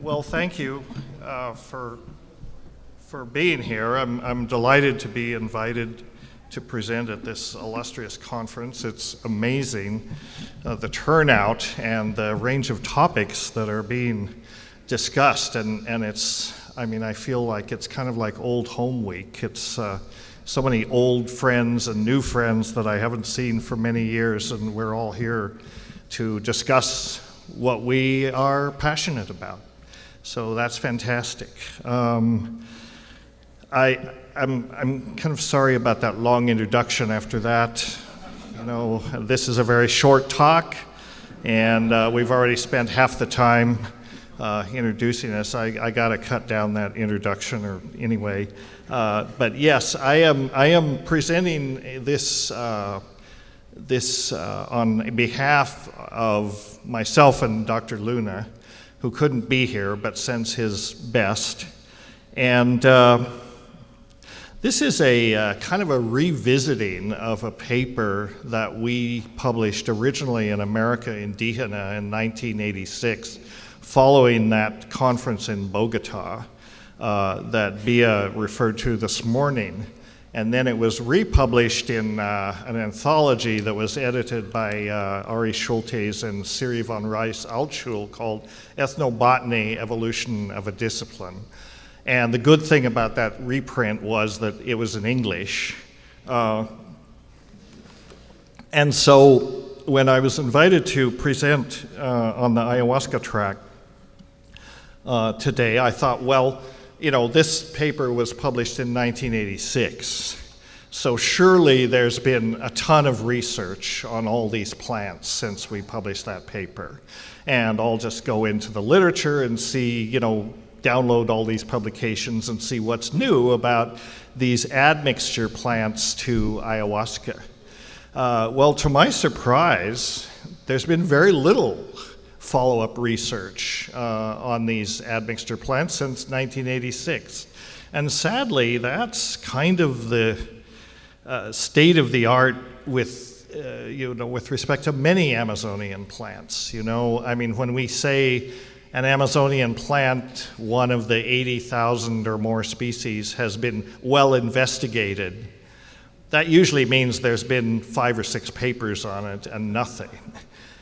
Well, thank you for being here. I'm delighted to be invited to present at this illustrious conference. It's amazing the turnout and the range of topics that are being discussed, and I feel like it's kind of like old home week. It's so many old friends and new friends that I haven't seen for many years, and we're all here to discuss what we are passionate about. So that's fantastic. I'm kind of sorry about that long introduction after that. You know, this is a very short talk, and we've already spent half the time introducing us. I got to cut down that introduction, or anyway. But yes, I am presenting this on behalf of myself and Dr. Luna, who couldn't be here but sends his best. And this is a kind of a revisiting of a paper that we published originally in America Indígena in 1986, following that conference in Bogota that Bia referred to this morning. And then it was republished in an anthology that was edited by Ari Schultes and Siri von Reis-Altschul called Ethnobotany, Evolution of a Discipline. And the good thing about that reprint was that it was in English. And so when I was invited to present on the Ayahuasca track today, I thought, well, you know, this paper was published in 1986. So surely there's been a ton of research on all these plants since we published that paper. And I'll just go into the literature and see, you know, download all these publications and see what's new about these admixture plants to ayahuasca. Well, to my surprise, there's been very little follow-up research on these admixture plants since 1986. And sadly, that's kind of the state of the art with, with respect to many Amazonian plants. You know, I mean, when we say an Amazonian plant, one of the 80,000 or more species, has been well investigated, that usually means there's been 5 or 6 papers on it and nothing.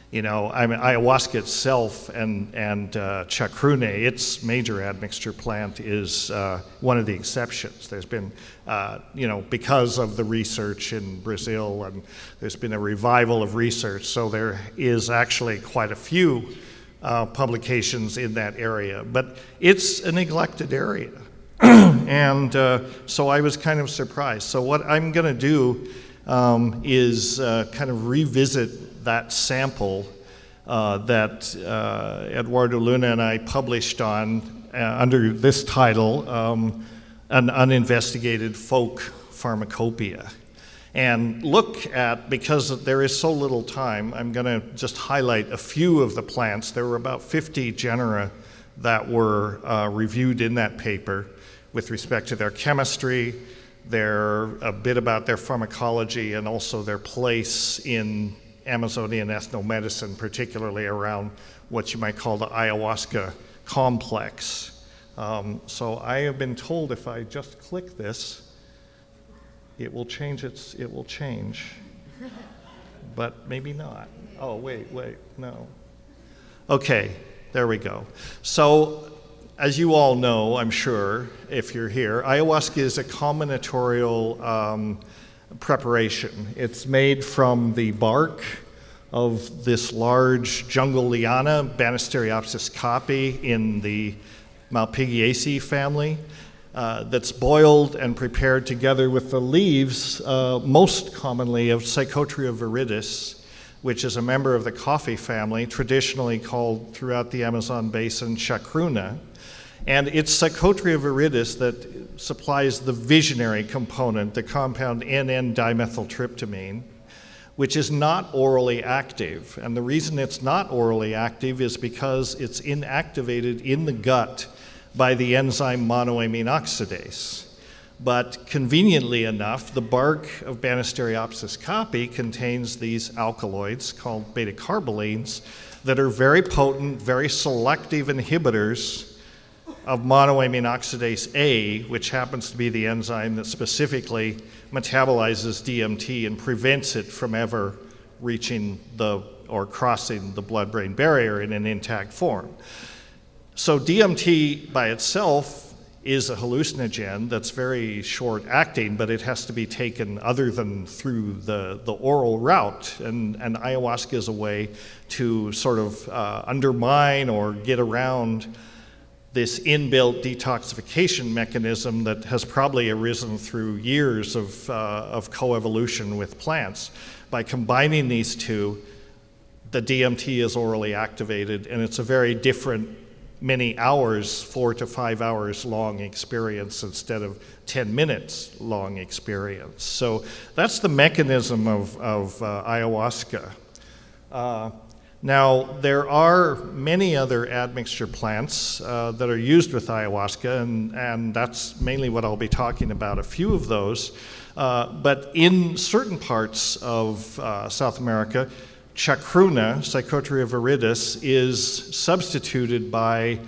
You know, I mean, ayahuasca itself and chacrune, its major admixture plant, is one of the exceptions. There's been, because of the research in Brazil, and there's been a revival of research, so there is actually quite a few publications in that area. But it's a neglected area. And so I was kind of surprised. So what I'm going to do is kind of revisit that sample that Eduardo Luna and I published on under this title, An Uninvestigated Folk Pharmacopoeia. And look at, because there is so little time, I'm going to just highlight a few of the plants. There were about 50 genera that were reviewed in that paper with respect to their chemistry, a bit about their pharmacology, and also their place in Amazonian ethnomedicine, particularly around what you might call the ayahuasca complex. So I have been told if I just click this, it will change, but maybe not. Oh, wait, no. Okay, there we go. So, as you all know, I'm sure, if you're here, ayahuasca is a combinatorial preparation. It's made from the bark of this large jungle liana, Banisteriopsis caapi, in the Malpighiaceae family, that's boiled and prepared together with the leaves, most commonly of Psychotria viridis, which is a member of the coffee family, traditionally called throughout the Amazon basin chacruna. And it's Psychotria viridis that supplies the visionary component, the compound N,N-dimethyltryptamine, which is not orally active. And the reason it's not orally active is because it's inactivated in the gut by the enzyme monoamine oxidase. But conveniently enough, the bark of Banisteriopsis caapi contains these alkaloids called beta-carbolines that are very potent, very selective inhibitors of monoamine oxidase A, which happens to be the enzyme that specifically metabolizes DMT and prevents it from ever reaching or crossing the blood-brain barrier in an intact form. So DMT by itself is a hallucinogen that's very short-acting, but it has to be taken other than through the oral route. And ayahuasca is a way to sort of undermine or get around this inbuilt detoxification mechanism that has probably arisen through years of coevolution with plants. By combining these two, the DMT is orally activated, and it's a very different many hours, 4 to 5 hours long experience instead of 10 minutes long experience. So that's the mechanism of ayahuasca. Now, there are many other admixture plants that are used with ayahuasca, and that's mainly what I'll be talking about, a few of those. But in certain parts of South America, chacruna, Psychotria viridis, is substituted by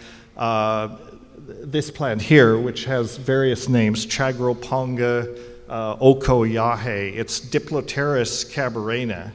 this plant here, which has various names, chagroponga, okoyahe. It's Diploteris cabarena.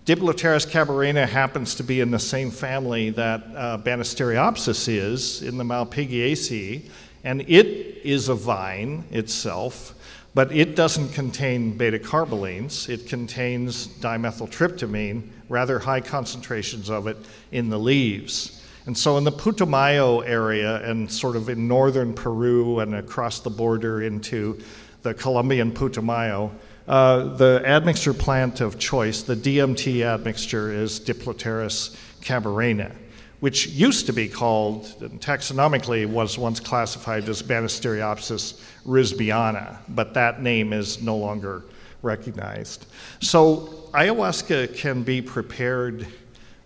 Diploteris cabarena happens to be in the same family that Banisteriopsis is in the Malpighiaceae, and it is a vine itself, but it doesn't contain beta-carbolines. It contains dimethyltryptamine, rather high concentrations of it in the leaves. And so in the Putumayo area and sort of in northern Peru and across the border into the Colombian Putumayo, the admixture plant of choice, the DMT admixture, is Diploteris cabarena, which used to be called, taxonomically was once classified as Banisteriopsis risbiana, but that name is no longer recognized. So ayahuasca can be prepared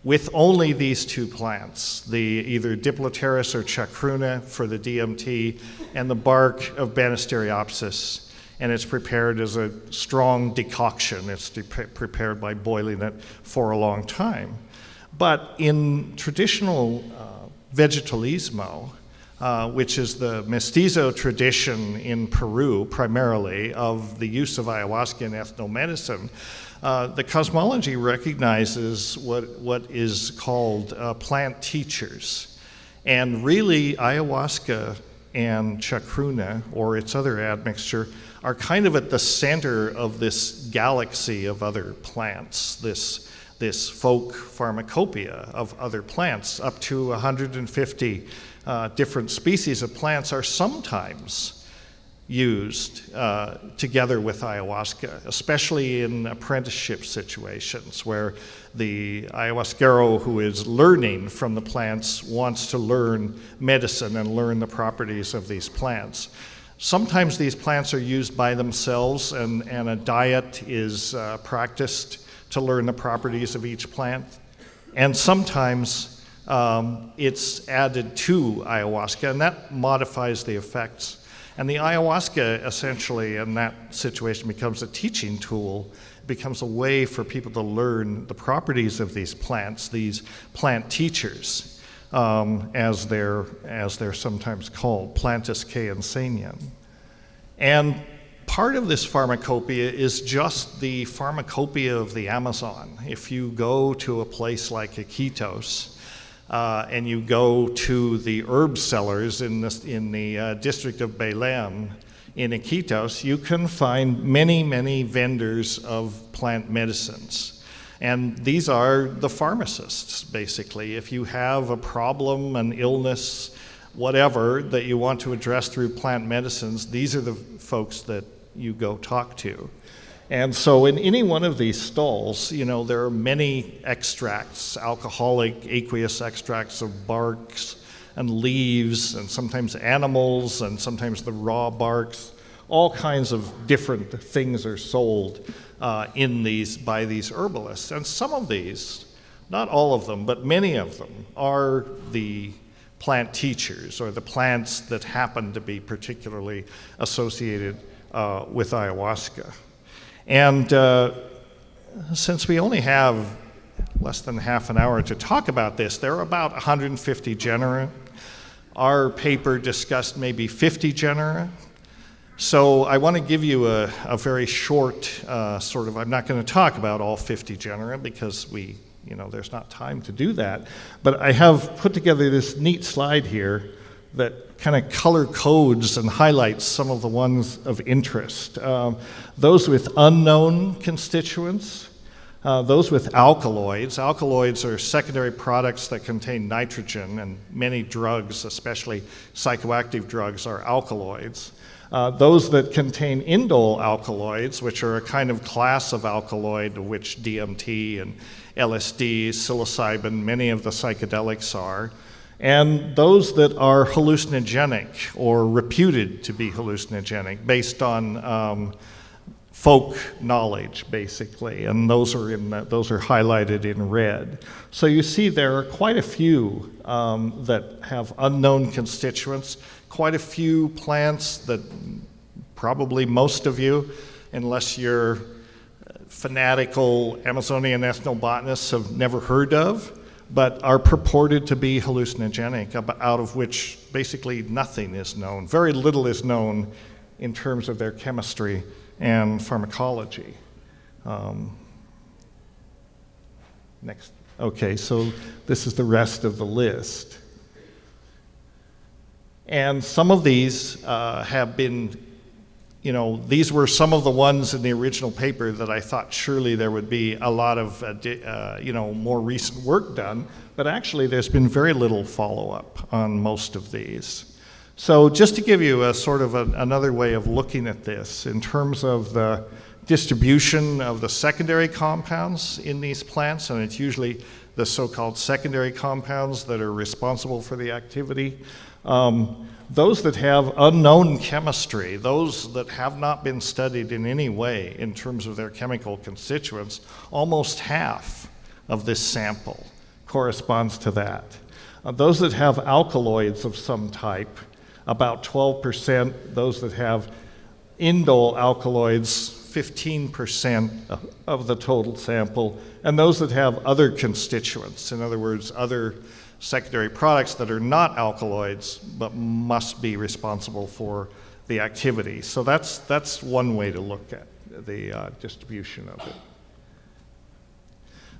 with only these two plants, either Diploteris or chacruna for the DMT and the bark of Banisteriopsis. And it's prepared as a strong decoction. It's prepared by boiling it for a long time. But in traditional vegetalismo, which is the mestizo tradition in Peru primarily of the use of ayahuasca in ethnomedicine, the cosmology recognizes what is called plant teachers. And really, ayahuasca and chacruna, or its other admixture, are kind of at the center of this galaxy of other plants, this folk pharmacopoeia of other plants. Up to 150 different species of plants are sometimes used together with ayahuasca, especially in apprenticeship situations where the ayahuasquero who is learning from the plants wants to learn medicine and learn the properties of these plants. Sometimes these plants are used by themselves, and a diet is practiced to learn the properties of each plant. And sometimes it's added to ayahuasca, and that modifies the effects. And the ayahuasca, essentially, in that situation, becomes a teaching tool, becomes a way for people to learn the properties of these plants, these plant teachers. As they're sometimes called, Plantus Cayansanian. And part of this pharmacopoeia is just the pharmacopoeia of the Amazon. If you go to a place like Iquitos, and you go to the herb sellers in the district of Belém in Iquitos, you can find many, many vendors of plant medicines. And these are the pharmacists, basically. If you have a problem, an illness, whatever, that you want to address through plant medicines, these are the folks that you go talk to. And so in any one of these stalls, there are many extracts, alcoholic, aqueous extracts of barks and leaves, and sometimes animals, and sometimes the raw barks. All kinds of different things are sold by these herbalists. And some of these, not all of them, but many of them, are the plant teachers, or the plants that happen to be particularly associated with ayahuasca. And since we only have less than half an hour to talk about this. There are about 150 genera. Our paper discussed maybe 50 genera. So I want to give you a very short I'm not going to talk about all 50 genera because there's not time to do that. But I have put together this neat slide here that kind of color codes and highlights some of the ones of interest. Those with unknown constituents, those with alkaloids. Alkaloids are secondary products that contain nitrogen, and many drugs, especially psychoactive drugs, are alkaloids. Those that contain indole alkaloids, which are a kind of class of alkaloid, which DMT and LSD, psilocybin, many of the psychedelics are, and those that are hallucinogenic or reputed to be hallucinogenic based on folk knowledge, basically, and those are highlighted in red. So you see there are quite a few that have unknown constituents, quite a few plants that probably most of you, unless you're fanatical Amazonian ethnobotanists, have never heard of, but are purported to be hallucinogenic, out of which basically nothing is known. Very little is known in terms of their chemistry and pharmacology. Next. Okay, so this is the rest of the list. And some of these have been, these were some of the ones in the original paper that I thought surely there would be a lot of, more recent work done, but actually there's been very little follow-up on most of these. So just to give you a sort of another way of looking at this, in terms of the distribution of the secondary compounds in these plants, and it's usually the so-called secondary compounds that are responsible for the activity, those that have unknown chemistry, those that have not been studied in any way in terms of their chemical constituents, almost half of this sample corresponds to that. Those that have alkaloids of some type, about 12%, those that have indole alkaloids, 15% of the total sample, and those that have other constituents, in other words, other secondary products that are not alkaloids but must be responsible for the activity. So that's one way to look at the distribution of it.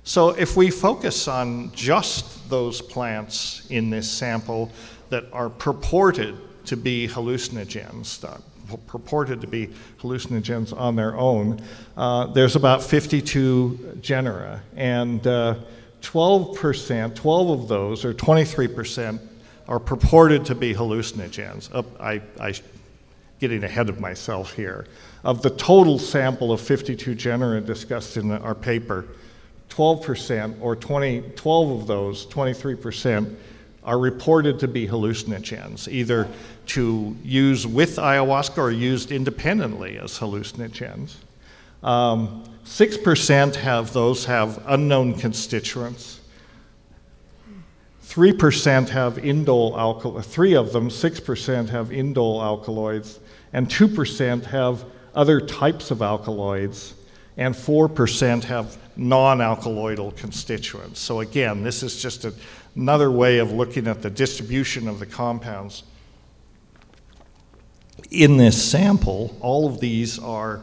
So if we focus on just those plants in this sample that are purported to be hallucinogens, on their own, there's about 52 genera, and 12% of those, or 23%, are purported to be hallucinogens. I'm getting ahead of myself here. Of the total sample of 52 genera discussed in our paper, 12%, or 12 of those, 23%, are reported to be hallucinogens, either to use with ayahuasca or used independently as hallucinogens. 6% have unknown constituents. 3% have indole alkaloids. 3 of them, 6% have indole alkaloids, and 2% have other types of alkaloids, and 4% have non-alkaloidal constituents. So again, this is just another way of looking at the distribution of the compounds. In this sample, all of these are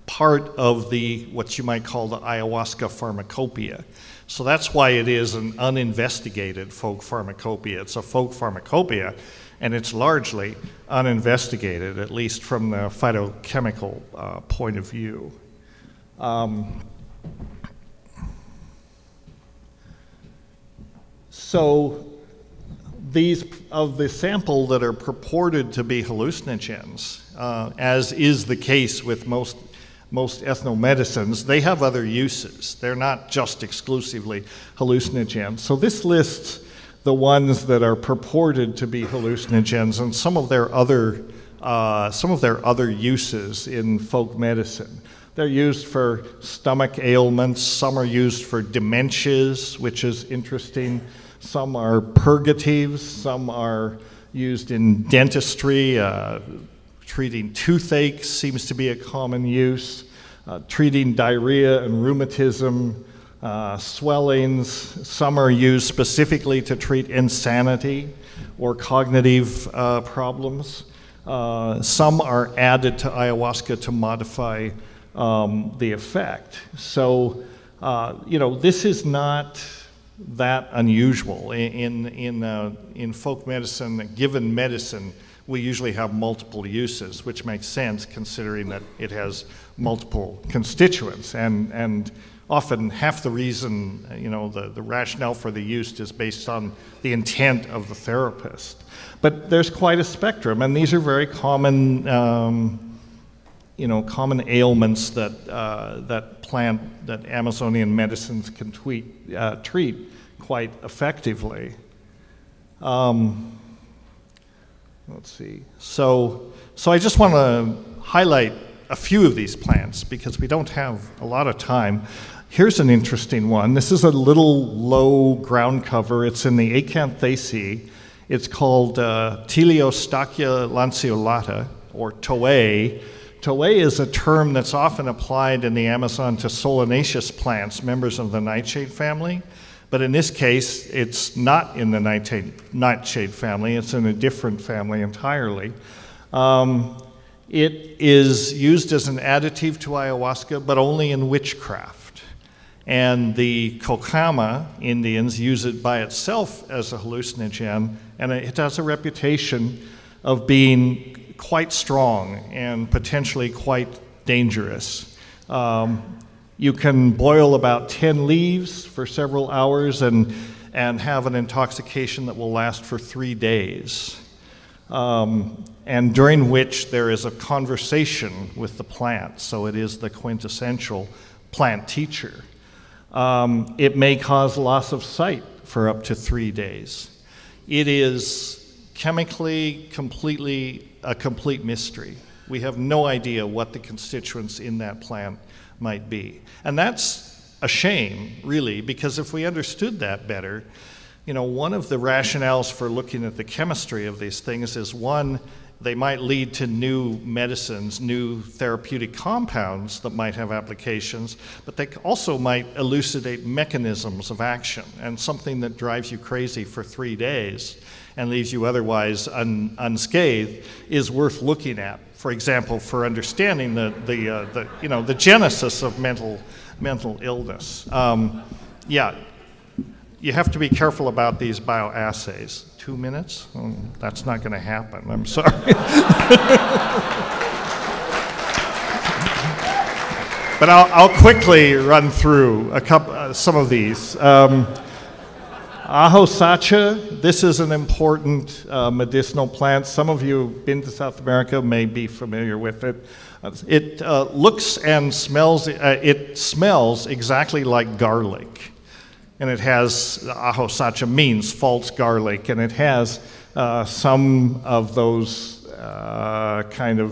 part of what you might call the ayahuasca pharmacopoeia. So that's why it is an uninvestigated folk pharmacopoeia. It's a folk pharmacopoeia, and it's largely uninvestigated, at least from the phytochemical point of view. So these of the sample that are purported to be hallucinogens, as is the case with most ethnomedicines, they have other uses. They're not just exclusively hallucinogens. So this lists the ones that are purported to be hallucinogens and some of their other uses in folk medicine. They're used for stomach ailments. Some are used for dementias, which is interesting. Some are purgatives. Some are used in dentistry. Treating toothache seems to be a common use. Treating diarrhea and rheumatism, swellings. Some are used specifically to treat insanity or cognitive problems. Some are added to ayahuasca to modify the effect. So, this is not that unusual. In folk medicine, given medicine, we usually have multiple uses, which makes sense considering that it has multiple constituents. And often half the reason, the rationale for the use is based on the intent of the therapist. But there's quite a spectrum, and these are very common, common ailments that Amazonian medicines can treat quite effectively. Let's see. So I just want to highlight a few of these plants because we don't have a lot of time. Here's an interesting one. This is a little low ground cover. It's in the Acanthaceae. It's called Teleostachya lanceolata, or Toei. Toei is a term that's often applied in the Amazon to solanaceous plants, members of the nightshade family. But in this case, it's not in the nightshade family. It's in a different family entirely. It is used as an additive to ayahuasca, but only in witchcraft. And the Kokama Indians use it by itself as a hallucinogen, and it has a reputation of being quite strong and potentially quite dangerous. You can boil about 10 leaves for several hours and have an intoxication that will last for 3 days, and during which there is a conversation with the plant, so it is the quintessential plant teacher. It may cause loss of sight for up to 3 days. It is chemically a complete mystery. We have no idea what the constituents in that plant might be. And that's a shame, really, because if we understood that better, one of the rationales for looking at the chemistry of these things is, one, they might lead to new medicines, new therapeutic compounds that might have applications, but they also might elucidate mechanisms of action, and something that drives you crazy for 3 days and leaves you otherwise unscathed is worth looking at. For example, for understanding the genesis of mental illness. You have to be careful about these bioassays. 2 minutes? That's not going to happen. I'm sorry. But I'll quickly run through some of these. Ahosacha, this is an important medicinal plant. Some of you who've been to South America may be familiar with it. It looks and smells, it smells exactly like garlic. And it has, Ahosacha means false garlic, and it has some of those kind of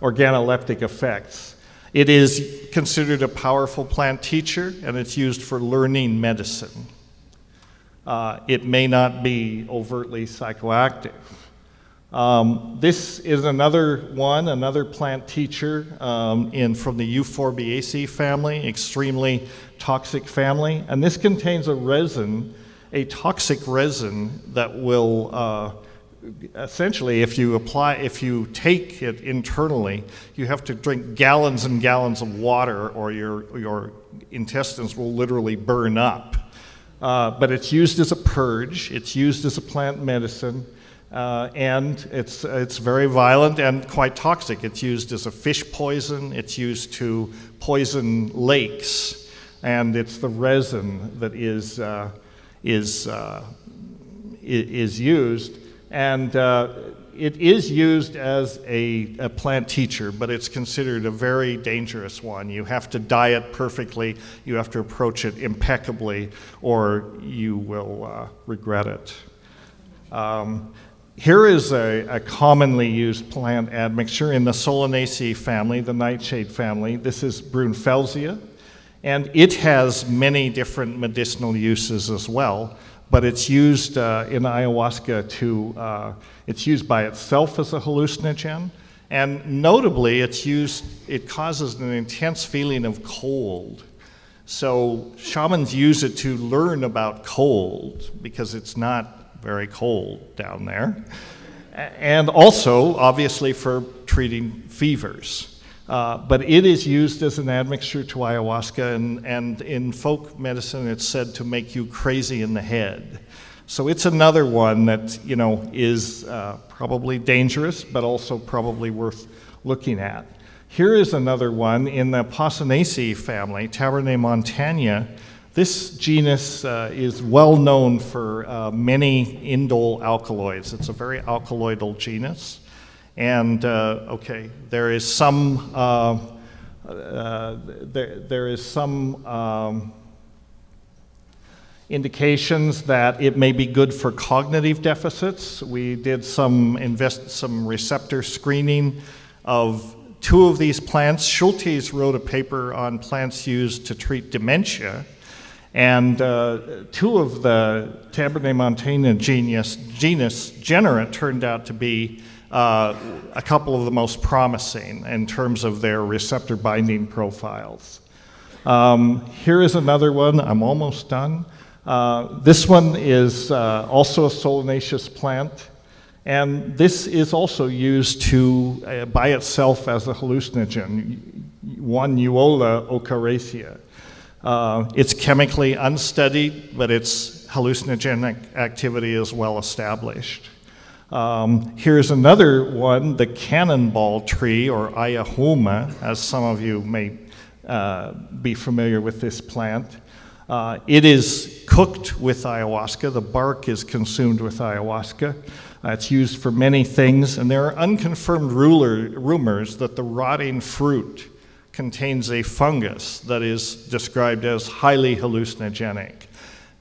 organoleptic effects. It is considered a powerful plant teacher, and it's used for learning medicine. It may not be overtly psychoactive. This is another plant teacher from the Euphorbiaceae family, extremely toxic family. And this contains a toxic resin that will essentially, if you take it internally, you have to drink gallons and gallons of water, or your intestines will literally burn up. But it's used as a purge, it's used as a plant medicine, and it's very violent and quite toxic. It's used as a fish poison, it's used to poison lakes, and it's the resin that is used. And it is used as a plant teacher, but it's considered a very dangerous one. You have to dye it perfectly, you have to approach it impeccably, or you will regret it. Here is a commonly used plant admixture in the Solanaceae family, the nightshade family. This is Brunfelsia, and it has many different medicinal uses as well. But it's used in ayahuasca it's used by itself as a hallucinogen. And notably, it causes an intense feeling of cold. So shamans use it to learn about cold, because it's not very cold down there. And also, obviously, for treating fevers. But it is used as an admixture to ayahuasca, and in folk medicine it's said to make you crazy in the head. So it's another one that, you know, is probably dangerous, but also probably worth looking at. Here is another one in the Posanaceae family, Tabernae-Montana. This genus is well known for many indole alkaloids. It's a very alkaloidal genus. And okay, there is some indications that it may be good for cognitive deficits. We did some receptor screening of 2 of these plants. Schultes wrote a paper on plants used to treat dementia, and 2 of the Tabernae-Montana genus genera turned out to be a couple of the most promising in terms of their receptor binding profiles. Here is another one. I'm almost done. This one is also a solanaceous plant. And this is also used to, by itself as a hallucinogen, 1-Euola ochracea. It's chemically unstudied, but its hallucinogenic activity is well established. Here's another one, the cannonball tree, or Ayahuasca, as some of you may be familiar with this plant. It is cooked with ayahuasca. The bark is consumed with ayahuasca. It's used for many things, and there are unconfirmed rumors that the rotting fruit contains a fungus that is described as highly hallucinogenic.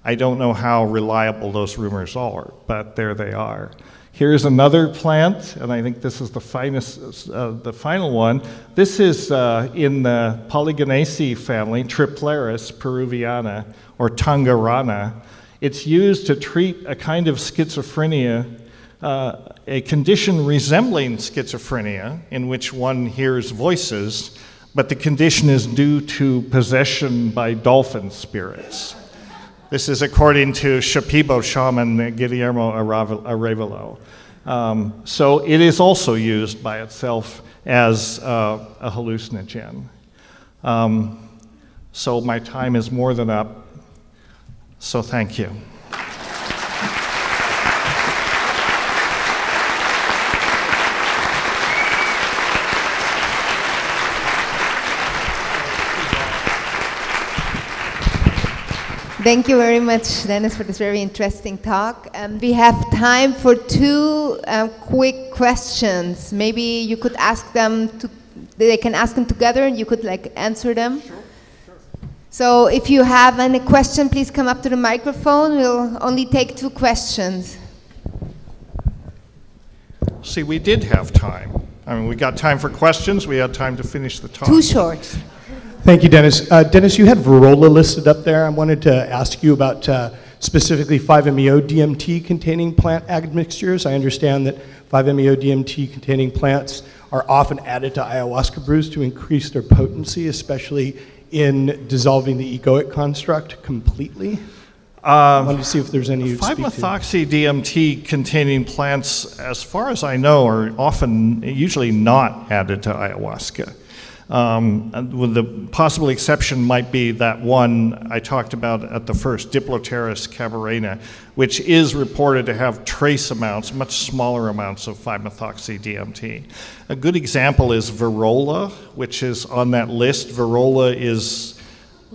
I don't know how reliable those rumors are, but there they are. Here's another plant, and I think this is the final one. This is in the Polygonaceae family, Triplaris peruviana, or Tangarana. It's used to treat a kind of schizophrenia, a condition resembling schizophrenia, in which one hears voices, but the condition is due to possession by dolphin spirits. This is according to Shipibo shaman Guillermo Arevalo. So it is also used by itself as a hallucinogen. So my time is more than up, so thank you. Thank you very much, Dennis, for this very interesting talk. We have time for 2 quick questions. Maybe you could ask them, they can ask them together and you could answer them. Sure. So if you have any question, please come up to the microphone. We'll only take 2 questions. See, we did have time. I mean, we got time for questions. We had time to finish the talk. Too short. Thank you, Dennis. Dennis, you had Varola listed up there. I wanted to ask you about specifically 5-MeO-DMT containing plant admixtures. I understand that 5-MeO-DMT containing plants are often added to ayahuasca brews to increase their potency, especially in dissolving the egoic construct completely. I wanted to see if there's any. 5-methoxy-DMT containing plants, as far as I know, are usually not added to ayahuasca. With the possible exception might be that one I talked about at the first, Diploteris cabarena, which is reported to have trace amounts, much smaller amounts of 5-methoxy-DMT. A good example is Varola, which is on that list. Varola is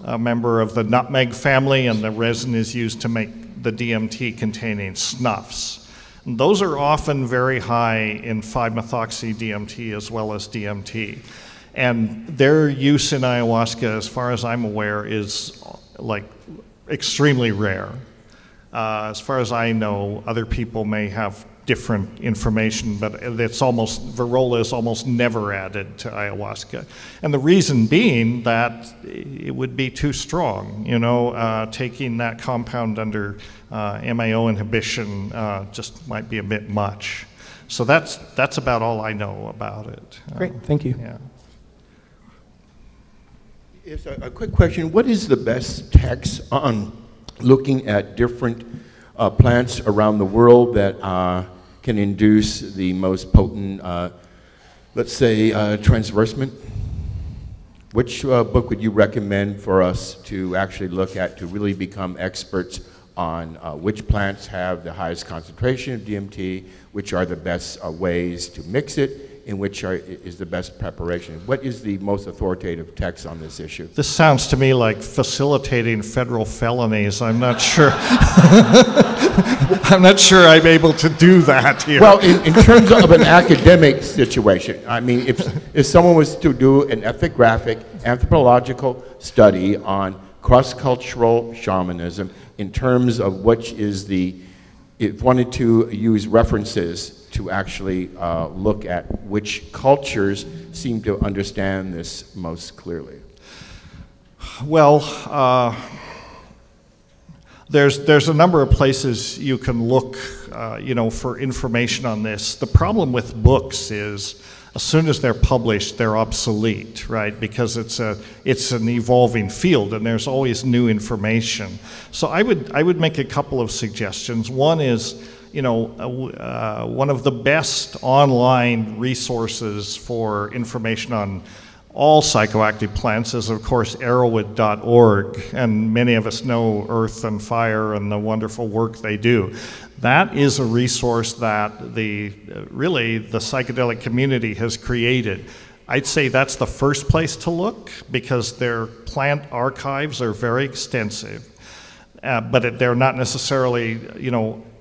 a member of the nutmeg family, and the resin is used to make the DMT containing snuffs. And those are often very high in 5-methoxy-DMT as well as DMT. And their use in ayahuasca, as far as I'm aware, is extremely rare. As far as I know, other people may have different information, but Varola is almost never added to ayahuasca. And the reason being that it would be too strong, taking that compound under MAO inhibition just might be a bit much. So that's about all I know about it. Great, thank you. Yeah. It's a quick question. What is the best text on looking at different plants around the world that can induce the most potent, let's say, transversement? Which book would you recommend for us to actually look at to really become experts on which plants have the highest concentration of DMT, which are the best ways to mix it, and which is the best preparation? What is the most authoritative text on this issue? This sounds to me like facilitating federal felonies. I'm not sure. I'm not sure I'm able to do that here. Well, in terms of an academic situation, I mean, if someone was to do an ethnographic, anthropological study on cross-cultural shamanism in terms of which is if wanted to use references to actually look at which cultures seem to understand this most clearly. Well, there's a number of places you can look, for information on this. The problem with books is, as soon as they're published, they're obsolete, right? Because it's an evolving field, and there's always new information. So I would make a couple of suggestions. One is, one of the best online resources for information on all psychoactive plants is, of course, arrowwood.org, and many of us know Earth and Fire and the wonderful work they do. That is a resource that really the psychedelic community has created. I'd say that's the first place to look, because their plant archives are very extensive, but they're not necessarily,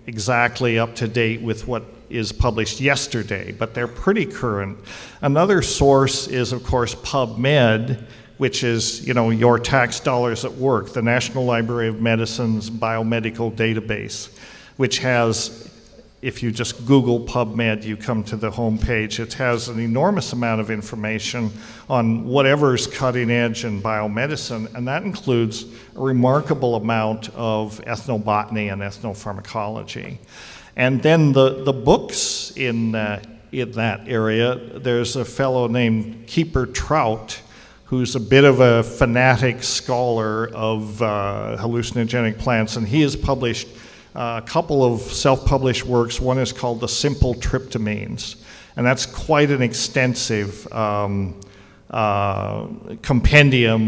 exactly up to date with what is published yesterday, but they're pretty current. Another source is, of course, PubMed, which is, your tax dollars at work, the National Library of Medicine's biomedical database, which has, if you just Google PubMed, you come to the home page. It has an enormous amount of information on whatever's cutting edge in biomedicine, and that includes a remarkable amount of ethnobotany and ethnopharmacology. And then the books in that area, there's a fellow named Keeper Trout, who's a bit of a fanatic scholar of hallucinogenic plants, and he has published a couple of self-published works. One is called The Simple Tryptamines, and that's quite an extensive compendium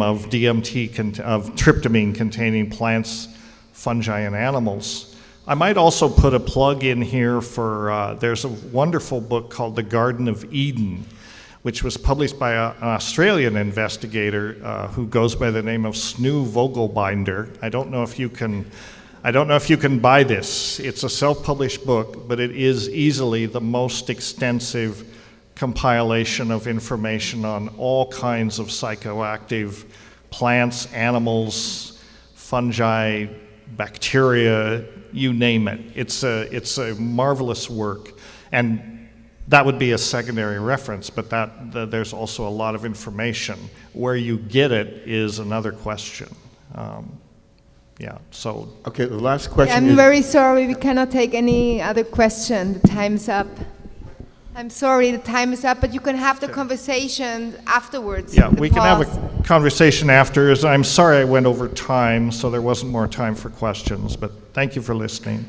of DMT, of tryptamine-containing plants, fungi, and animals. I might also put a plug in here for, there's a wonderful book called The Garden of Eden, which was published by an Australian investigator who goes by the name of Snoo Vogelbinder. I don't know if you can buy this. It's a self-published book, but it is easily the most extensive compilation of information on all kinds of psychoactive plants, animals, fungi, bacteria, you name it. It's a marvelous work. And that would be a secondary reference, but there's also a lot of information. Where you get it is another question. Yeah, so. Okay, the last question I'm very sorry, we cannot take any other question. The time's up. I'm sorry, the time is up, but you can have the conversation afterwards. Yeah, we can have a conversation after. I'm sorry I went over time, so there wasn't more time for questions, but thank you for listening.